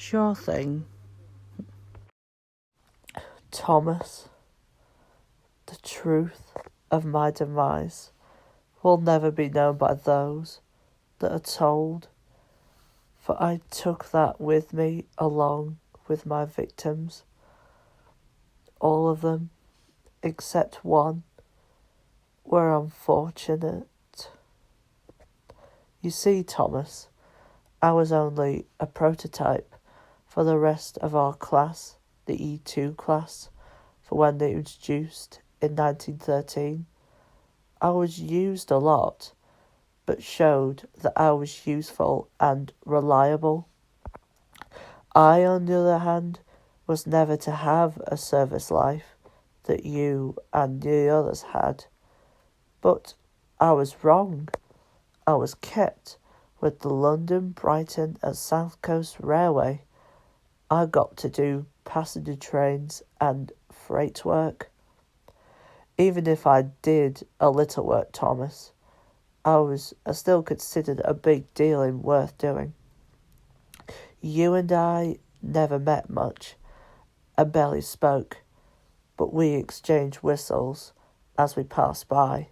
Sure thing. Thomas, the truth of my demise will never be known by those that are told, for I took that with me along with my victims. All of them, except one, were unfortunate. You see, Thomas, I was only a prototype for the rest of our class, the E2 class, for when they introduced in 1913. I was used a lot, but showed that I was useful and reliable. I, on the other hand, was never to have a service life that you and the others had. But I was wrong. I was kept with the London, Brighton and South Coast Railway. I got to do passenger trains and freight work. Even if I did a little work, Thomas, I still considered a big deal and worth doing. You and I never met much and barely spoke, but we exchanged whistles as we passed by.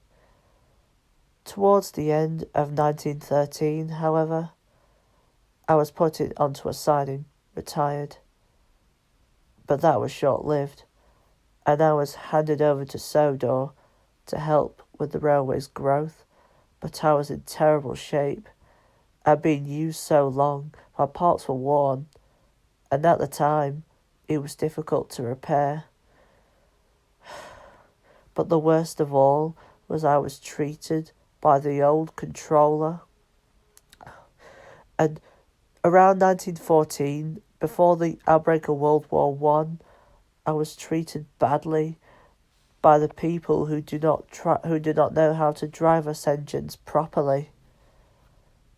Towards the end of 1913, however, I was put onto a siding, retired. But that was short-lived, and I was handed over to Sodor to help with the railway's growth, but I was in terrible shape. I'd been used so long, my parts were worn, and at the time, it was difficult to repair. But the worst of all was I was treated by the old controller. And around 1914, before the outbreak of World War One, I was treated badly by the people who do not know how to drive us engines properly.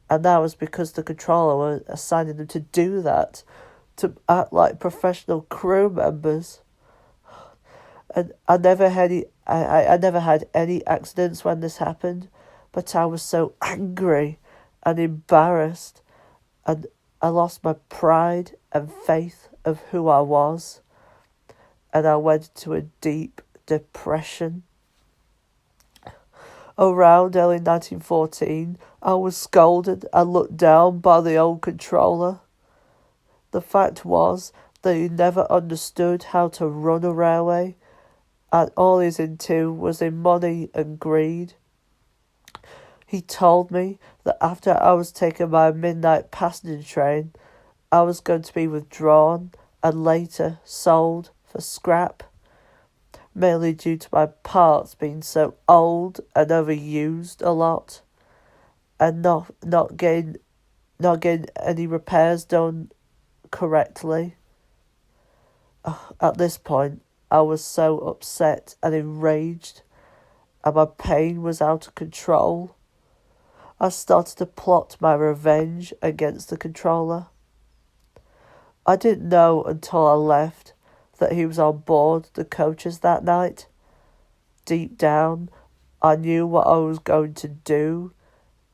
And that was because the controller was assigning them to do that, to act like professional crew members. And I never had any accidents when this happened, but I was so angry and embarrassed, and I lost my pride and faith of who I was, and I went into a deep depression. Around early 1914, I was scolded and looked down by the old controller. The fact was that he never understood how to run a railway, and all he's into was in money and greed. He told me that after I was taken by a midnight passenger train, I was going to be withdrawn and later sold for scrap, mainly due to my parts being so old and overused a lot, and not getting any repairs done correctly. At this point, I was so upset and enraged, and my pain was out of control. I started to plot my revenge against the controller. I didn't know until I left that he was on board the coaches that night. Deep down, I knew what I was going to do,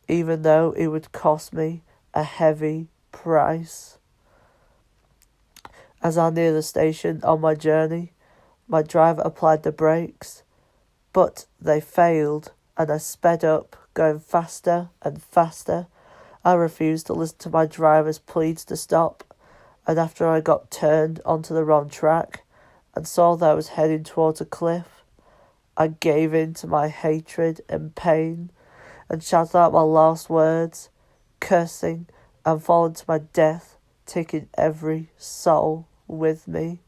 even though it would cost me a heavy price. As I neared the station on my journey, my driver applied the brakes, but they failed, and I sped up, going faster and faster. I refused to listen to my driver's pleas to stop, and after I got turned onto the wrong track and saw that I was heading towards a cliff, I gave in to my hatred and pain and shouted out my last words, cursing and falling to my death, taking every soul with me,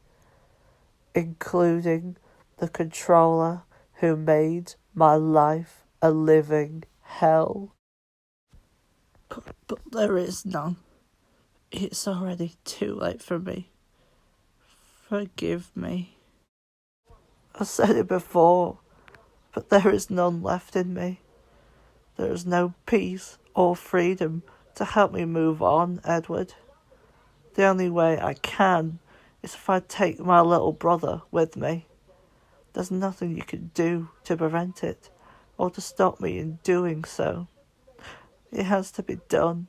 including the controller who made my life a living hell. But there is none. It's already too late for me. Forgive me. I said it before, but there is none left in me. There is no peace or freedom to help me move on, Edward. The only way I can is if I take my little brother with me. There's nothing you can do to prevent it, or to stop me in doing so. It has to be done.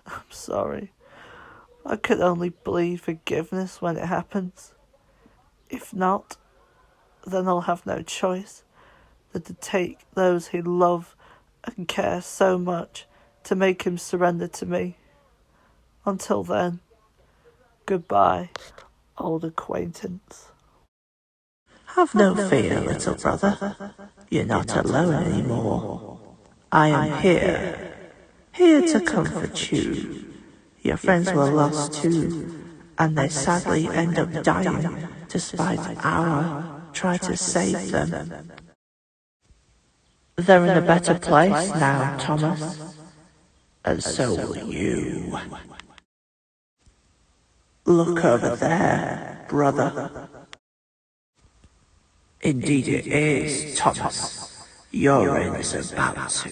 I'm sorry. I could only believe forgiveness when it happens. If not, then I'll have no choice than to take those who love and care so much to make him surrender to me. Until then, goodbye, old acquaintance. Have no fear, little brother. You're not alone anymore. I am here to comfort you. Your friends were lost too, and they sadly end up dying despite our try to save them. They're in a better place now, Thomas, and so will you. Look over there, brother. Indeed it is, Thomas. Your end is about to